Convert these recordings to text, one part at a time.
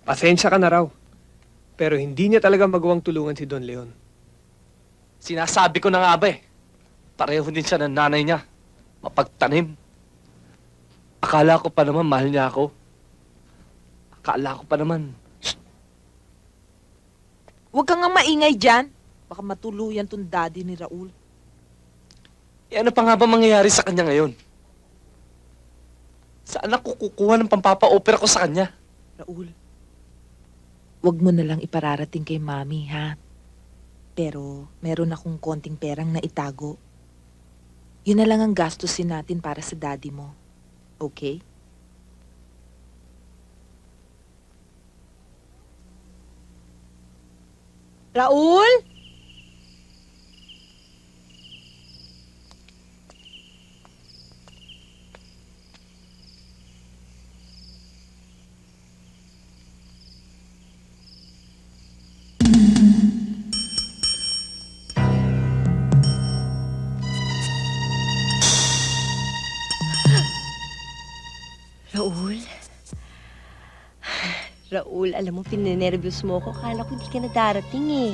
Pasensya ka na raw. Pero hindi niya talaga magawang tulungan si Don Leon. Sinasabi ko na nga ba eh. Pareho din siya ng nanay niya. Mapagtanim. Akala ko pa naman mahal niya ako. Akala ko pa naman. Shh! Huwag kang nga maingay dyan. Baka matuluyan tong daddy ni Raul. Eh ano pa nga ba mangyayari sa kanya ngayon? Saan ako kukuha ng pampapa-opera ko sa kanya? Raul, huwag mo na lang ipararating kay Mami, ha? Pero meron akong konting perang na itago. Yun na lang ang gastusin natin para sa daddy mo. Okay? Raul? Raul? Raul, alam mo, pininervyos mo ako. Akala ko hindi ka na darating eh.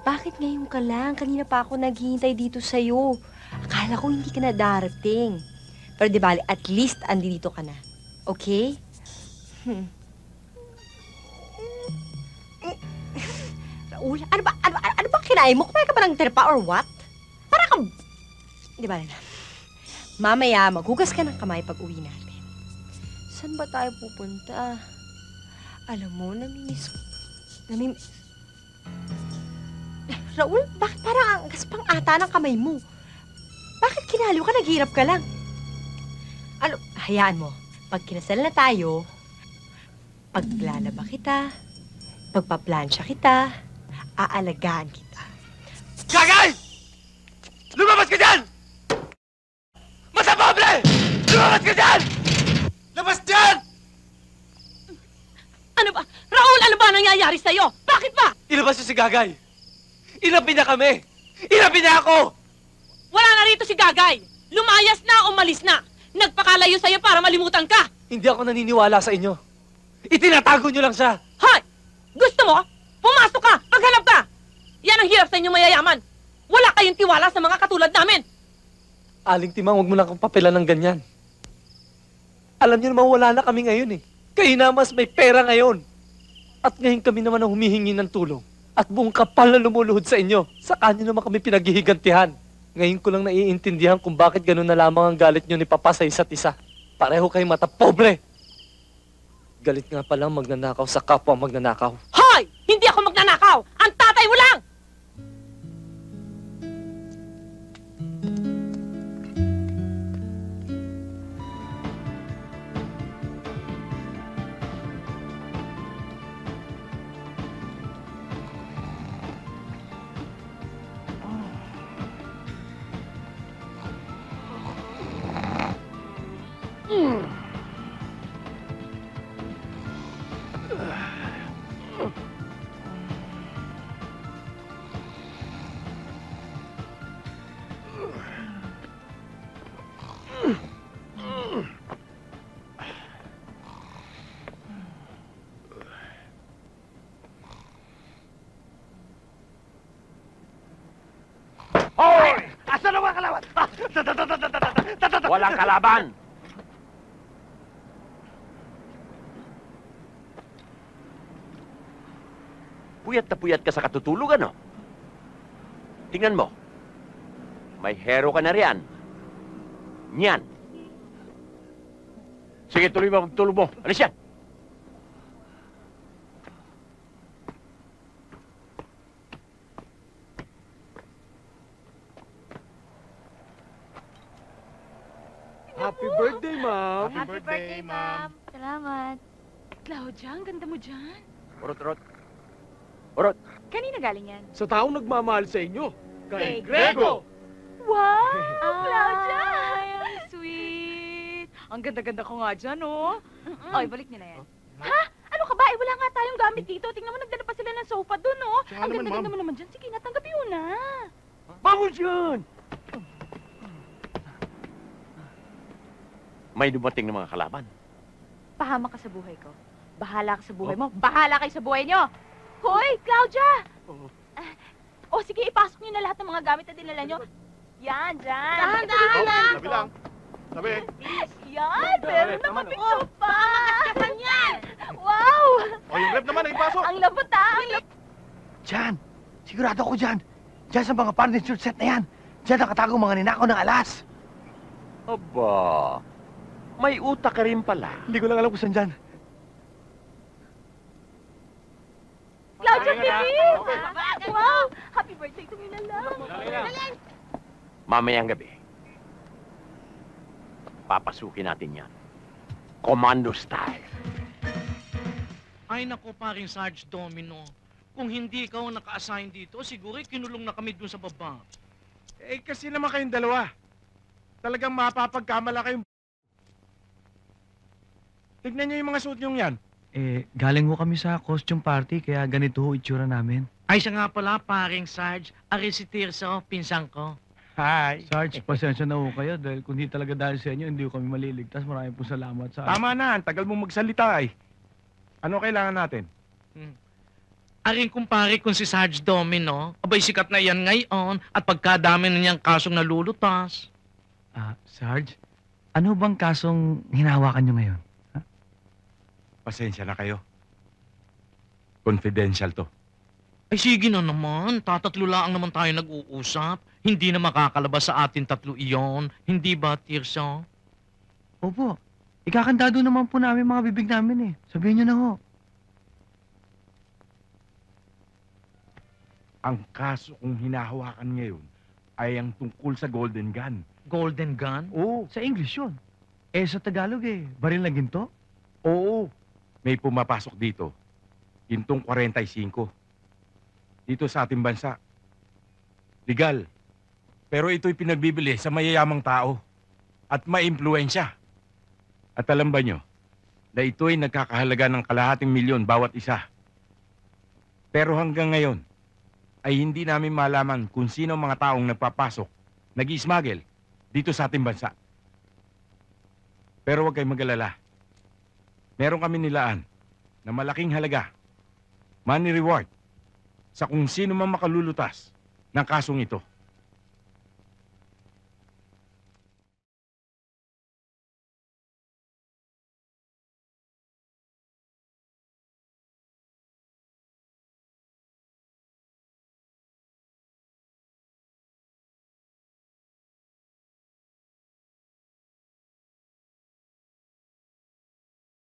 Bakit ngayon ka lang? Kanina pa ako naghihintay dito sa'yo. Akala ko hindi ka na darating. Pero di bali, at least andito ka na. Okay? Raul, ano ba kinain mo? Kumain ka ba ng terpa or what? Para kang... Di bali na. Mamaya, maghugas ka ng kamay pag uwi natin. Saan ba tayo pupunta? Alam mo, namimiss... Raul, bakit parang ang gaspang ata ng kamay mo? Bakit kinaliw ka? Naghihirap ka lang. Ano, hayaan mo. Pag kinasal na tayo, paglalaba kita, pagpaplansya kita, aalagaan kita. Gagay! Lumabas ka dyan! Masabable! Lumabas ka dyan! Labas dyan! Ano ba? Raul, ano ba nangyayari sa'yo? Bakit ba? Ilabas niyo si Gagay. Inapi niya kami. Inapi niya ako. Wala na rito si Gagay. Lumayas na, umalis na. Nagpakalayo sa'yo para malimutan ka. Hindi ako naniniwala sa inyo. Itinatago niyo lang siya. Hoy! Gusto mo? Pumasok ka! Maghanap ka! Yan ang hirap sa inyong mayayaman. Wala kayong tiwala sa mga katulad namin. Aling Timang, huwag mo lang akong papilan ng ganyan. Alam niyo naman wala na kami ngayon eh. Kayo na mas may pera ngayon. At ngayon kami naman ang humihingi ng tulong. At buong kapal na lumuluhod sa inyo. Sa kanyo naman kami pinaghihigantihan. Ngayon ko lang naiintindihan kung bakit gano'n na lamang ang galit nyo ni Papa sa isa't isa. Pareho kayong mata pobre. Galit nga palang magnanakaw sa kapwa magnanakaw. Hoy! Hindi ako magnanakaw! Ang tatay mo lang! Hoy! Asan ang mga kalaban? Walang kalaban! Puyat na puyat ka sa katutulog, ano? Tingnan mo. May hero ka na riyan. Nyan. Sige, tuloy mo, magtulog mo. Alis yan! Happy birthday, Ma'am! Happy birthday, Ma'am! Salamat! Claudia, ang ganda mo dyan. Urot, urot. Urot. Kanina galing yan? Sa taong nagmamahal sa inyo, Kay Grego! Wow! Claudia! Ay, ang sweet. Ang ganda-ganda ko nga dyan, oh. Oy, balik niyo na yan. Ha? Ano ka ba? Eh, wala nga tayong gamit dito. Tingnan mo, nagdala pa sila ng sofa dun, oh. Siya Ang naman, ganda-ganda Ma'am. mo naman dyan. Sige, natanggapin mo na. Vamos yun! May dumating ng mga kalaban. mapahamak ka sa buhay ko. Bahala ka sa buhay mo. Bahala kayo sa buhay nyo! Hoy, Claudia! O sige, ipasok nyo na lahat ng mga gamit na dinala nyo. Yan, dyan. Dahan-dahan lang. Sabi lang. Sabi. Yan, meron na kami pa. Makakasyasan yan. Wow! O, yung rep naman, ipasok. Ang labot ah! Ang labot. Diyan! Sigurado ako dyan! Diyan sa mga furniture set na yan! Diyan nakatago mga ninakaw ng alas! Aba, may utak ka rin pala. Hindi ko lang alam kung saan dyan. Claudia, baby! Wow! Happy birthday to me na lang. Mamayang gabi, papasukin natin yan. Commando style. Ay nako, paring Sarge Domino. Kung hindi ikaw ang naka-assign dito, siguro kinulong na kami dun sa baba. Eh, kasi naman kayong dalawa. Talagang mapapagkamala kayong... Tignan niyo yung mga suit niyong yan. Galing ho kami sa costume party, kaya ganito ho itsura namin. Ay, siya nga pala, paring Sarge. Ari si Tirso, pinsang ko. Hi. Sarge, pasensya na ho kayo dahil kung di talaga dahil sa inyo, hindi ho kami maliligtas. Maraming po salamat sa... Tama na, ang tagal mong magsalita eh. Ano kailangan natin? Aring kumpare kung si Sarge Domino, abay sikat na yan ngayon at pagkadami na niyang kasong nalulutas. Sarge, ano bang kasong hinahawakan nyo ngayon? Pasensya na kayo. Confidential to. Ay sige na naman, tatatlo lang naman tayo nag-uusap. Hindi na makakalabas sa atin tatlo iyon. Hindi ba, Tirso? Opo, ikakandado naman po namin mga bibig namin eh. Sabihin nyo na ho. Ang kaso kong hinahawakan ngayon ay ang tungkol sa Golden Gun. Golden Gun? Oo, Sa English yun. Sa Tagalog baril na ginto? oo. May pumapasok dito. Gintong 45. Dito sa ating bansa. Legal. Pero ito'y pinagbibili sa mayayamang tao. At maimpluwensya. At alam ba nyo, na ito'y nagkakahalaga ng $250,000 bawat isa. Pero hanggang ngayon, ay hindi namin malaman kung sino ang mga taong nagpapasok, nag-i-smuggle dito sa ating bansa. Pero huwag kayong mag-alala. Meron kami nilaan na malaking halaga, money reward, sa kung sino man makalulutas ng kasong ito.